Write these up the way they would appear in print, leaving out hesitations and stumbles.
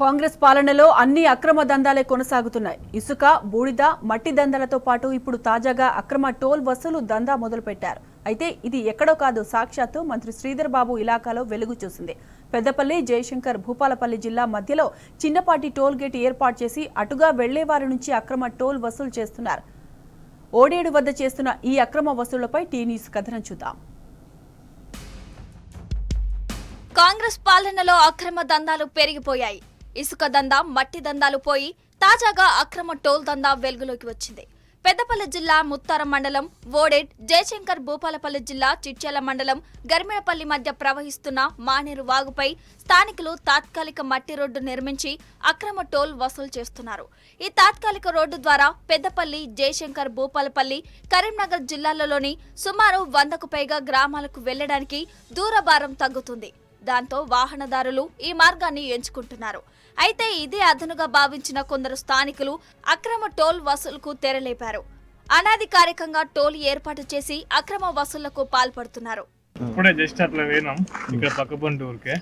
కాంగ్రెస్ పాలనలో అన్ని అక్రమ దందాలే కొనసాగుతున్నాయి. ఇసుక, బూడిద, మట్టి దందాలతో పాటు ఇప్పుడు తాజాగా అక్రమ టోల్ వసూలు దందా మొదలుపెట్టారు. అయితే ఇది ఎక్కడో కాదు, సాక్షాత్తు మంత్రి శ్రీధర్ బాబు ఇలాకాలో వెలుగు చూసింది. పెద్దపల్లి, జయశంకర్, భూపాలపల్లి జిల్లా మధ్యలో చిన్నపాటి టోల్ గేట్ ఏర్పాటు చేసి అటుగా వెళ్లేవారి నుంచి అక్రమ టోల్ వసూలు చేస్తున్నారు. ఓడేడు వద్ద చేస్తున్న ఈ అక్రమ వసూళ్లపై టీ న్యూస్ కథనం చూద్దాం. కాంగ్రెస్ పాలనలో అక్రమ దందాలు పెరిగిపోయాయి. ఇసుక దందా, మట్టి దందాలు పోయి తాజాగా అక్రమ టోల్ దందా వెలుగులోకి వచ్చింది. పెద్దపల్లి జిల్లా ముత్తారం మండలం ఓడేడ్, జయశంకర్, భూపాలపల్లి జిల్లా చిట్యాల మండలం గర్మినపల్లి మధ్య ప్రవహిస్తున్న మానేరు వాగుపై స్థానికులు తాత్కాలిక మట్టి రోడ్డు నిర్మించి అక్రమ టోల్ వసూలు చేస్తున్నారు. ఈ తాత్కాలిక రోడ్డు ద్వారా పెద్దపల్లి, జయశంకర్, భూపాలపల్లి, కరీంనగర్ జిల్లాలలోని సుమారు 100కు పైగా గ్రామాలకు వెళ్లడానికి దూరభారం తగ్గుతుంది. దాంతో వాహనదారులు ఈ మార్గాన్ని ఎంచుకుంటున్నారు. అయితే ఇదే అదనుగా భావించిన కొందరు స్థానికులు అక్రమ టోల్ వసూలుకు తెరలేపారు. అనాధికారికంగా టోల్ ఏర్పాటు చేసి అక్రమ వసూళ్లకు పాల్పడుతున్నారు. ఇప్పుడే జస్ట్ అట్లా వేనాం, ఇక్కడ పక్క పంట ఊరికే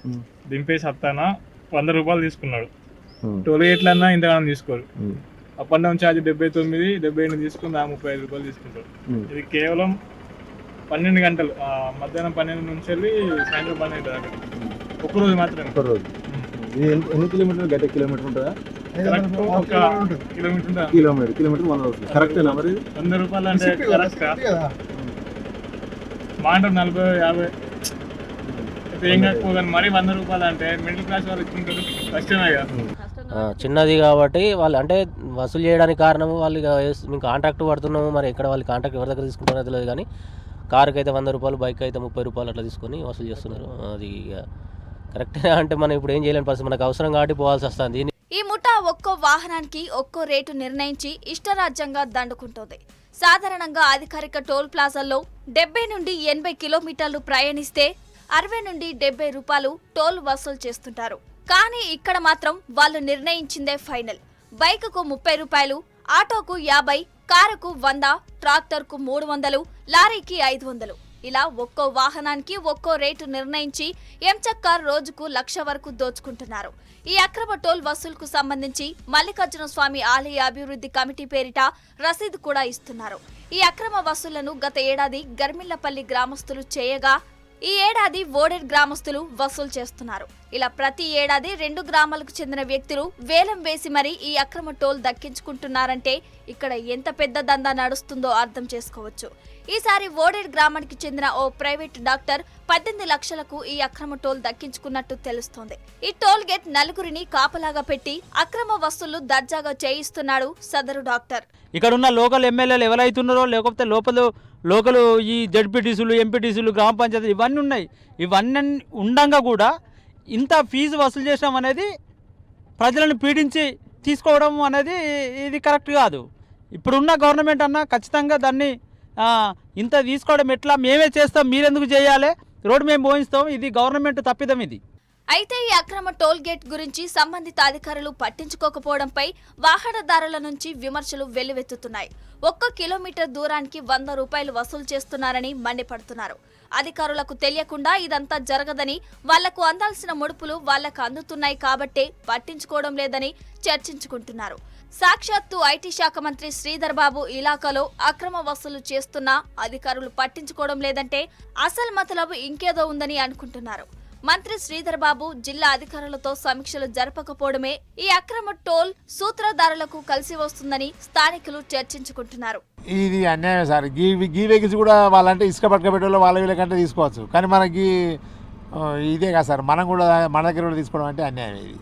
దింపేసి వస్తానా 100 రూపాయలు తీసుకున్నాడు. టోల్ ఎట్లన్నా ఇంతగానం తీసుకోరు. అప్ అండ్ డౌన్ ఛార్జ్ 79 తీసుకుని 35 రూపాయలు తీసుకుంటారు. ఇది కేవలం 12 గంటలు, మధ్యాహ్నం 12 నుంచి వెళ్ళి సాయంత్రం 12 దాకా, ఒక్కరోజు మాత్రమే. ఎన్ని కిలోమీటర్లు? గంట కిలోమీటర్ ఉంటుందా? ఒక కిలోమీటర్ కిలోమీటర్ 100 రూపాయలు కరెక్టేనా? మరి 100 రూపాయలు అంటే కరెక్ట్ మాట 40-50 అయితే ఏం కాకపోతే మరి 100 రూపాయలు అంటే మిడిల్ క్లాస్ వాళ్ళు ఇచ్చుకుంటారు, కష్టమే కదా. చిన్నది కాబట్టి వాళ్ళు అంటే వసూలు చేయడానికి కారణం వాళ్ళు మేము కాంట్రాక్ట్ పడుతున్నాము. మరి ఎక్కడ వాళ్ళు కాంట్రాక్ట్ ఎవరి దగ్గర తీసుకుంటారో తెలియదు కానీ కారుకి అయితే 100 రూపాయలు, బైక్ అయితే 30 రూపాయలు అట్లా తీసుకొని వసూలు చేస్తున్నారు. అది కరెక్టే అంటే మనం ఇప్పుడు ఏం చేయలేని పరిస్థితి, మనకు అవసరం కాబట్టి పోవాల్సి వస్తుంది. ఈ ముఠా ఒక్కో వాహనానికి ఒక్కో రేటు నిర్ణయించి ఇష్టరాజ్యంగా దండుకుంటోంది. సాధారణంగా అధికారిక టోల్ ప్లాజాల్లో 70 నుండి 80 కిలోమీటర్లు ప్రయాణిస్తే 60 నుండి 70 రూపాయలు టోల్ వసూలు చేస్తుంటారు. కానీ ఇక్కడ మాత్రం వాళ్ళు నిర్ణయించిందే ఫైనల్. బైకుకు 30 రూపాయలు, ఆటోకు 50, కారుకు 100, ట్రాక్టర్కు 300, లారీకి 500. ఇలా ఒక్కో వాహనానికి ఒక్కో రేటు నిర్ణయించి ఎంచక్క రోజుకు 1,00,000 వరకు దోచుకుంటున్నారు. ఈ అక్రమ టోల్ వసూలుకు సంబంధించి మల్లికార్జున స్వామి ఆలయ అభివృద్ధి కమిటీ పేరిట రసీదు కూడా ఇస్తున్నారు. ఈ అక్రమ వసూళ్లను గత ఏడాది గర్మిళ్లపల్లి గ్రామస్తులు చేయగా ఈ ఏడాది ఓడేడ్ గ్రామస్తులు వసూలు చేస్తున్నారు. ఇలా ప్రతి ఏడాది 2 గ్రామాలకు చెందిన వ్యక్తులు వేలం వేసి మరీ ఈ అక్రమ టోల్ దక్కించుకుంటున్నారంటే ఇక్కడ ఎంత పెద్ద దందా నడుస్తుందో అర్థం చేసుకోవచ్చు. ఈసారి ఓడేడ్ గ్రామానికి చెందిన ఓ ప్రైవేట్ డాక్టర్ 18 లక్షలకు ఈ అక్రమ టోల్ దక్కించుకున్నట్టు తెలుస్తోంది. ఈ టోల్ గేట్ నలుగురిని కాపలాగా పెట్టి అక్రమ వసూళ్లు దర్జాగా చేయిస్తున్నాడు సదరు డాక్టర్. ఇక్కడ ఉన్న లోకల్ ఎమ్మెల్యేలు ఎవరైతున్నారో, లేకపోతే లోకల్ ఈ జడ్పీటీసీలు, ఎంపీటీసీలు, గ్రామ పంచాయతీలు ఇవన్నీ ఉన్నాయి. ఇవన్నీ ఉండగా కూడా ఇంత ఫీజు వసూలు చేయడం అనేది ప్రజలను పీడించి తీసుకోవడం అనేది ఇది కరెక్ట్ కాదు. ఇప్పుడున్న గవర్నమెంట్ అన్నా ఖచ్చితంగా దాన్ని ఇంత తీసుకోవడం ఎట్లా, మేమే చేస్తాం, మీరెందుకు చేయాలి, రోడ్డు మేము పోయిస్తాం, ఇది గవర్నమెంట్ తప్పిదం ఇది. అయితే ఈ అక్రమ టోల్ గేట్ గురించి సంబంధిత అధికారులు పట్టించుకోకపోవడంపై వాహనదారుల నుంచి విమర్శలు వెల్లువెత్తుతున్నాయి. 1 కిలోమీటర్ దూరానికి 100 రూపాయలు వసూలు చేస్తున్నారని మండిపడుతున్నారు. అధికారులకు తెలియకుండా ఇదంతా జరగదని, వాళ్లకు అందాల్సిన ముడుపులు వాళ్లకు అందుతున్నాయి కాబట్టే పట్టించుకోవడం లేదని చర్చించుకుంటున్నారు. సాక్షాత్తు ఐటీ శాఖ మంత్రి శ్రీధర్ బాబు ఇలాకాలో అక్రమ వసూలు చేస్తున్నా అధికారులు పట్టించుకోవడం లేదంటే అసలు మతలబు ఇంకేదో ఉందని అనుకుంటున్నారు. మంత్రి శ్రీధర్ బాబు జిల్లా అధికారులతో సమీక్షలు జరపకపోవడమే ఈ అక్రమ టోల్ సూత్రధారులకు కలిసి వస్తుందని స్థానికులు చర్చించుకుంటున్నారు. ఇది అన్యాయం సార్. గీ వెహికల్స్ కూడా వాళ్ళంటే ఇసుక పట్టుకపోయేటోళ్ళు వాళ్ళ వీళ్ళకంటే తీసుకోవచ్చు, కానీ మనకి ఇదే కదా సార్, మనం కూడా మన దగ్గర కూడా తీసుకోవడం అంటే అన్యాయం. ఇది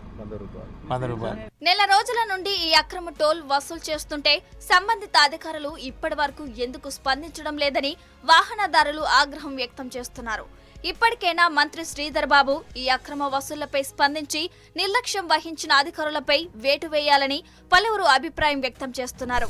100 రూపాయలు. నెల రోజుల నుండి ఈ అక్రమ టోల్ వసూలు చేస్తుంటే సంబంధిత అధికారులు ఇప్పటి వరకు ఎందుకు స్పందించడం లేదని వాహనదారులు ఆగ్రహం వ్యక్తం చేస్తున్నారు. ఇప్పటికైనా మంత్రి శ్రీధర్ బాబు ఈ అక్రమ వసూళ్లపై స్పందించి నిర్లక్ష్యం వహించిన అధికారులపై వేటు వేయాలని పలువురు అభిప్రాయం వ్యక్తం చేస్తున్నారు.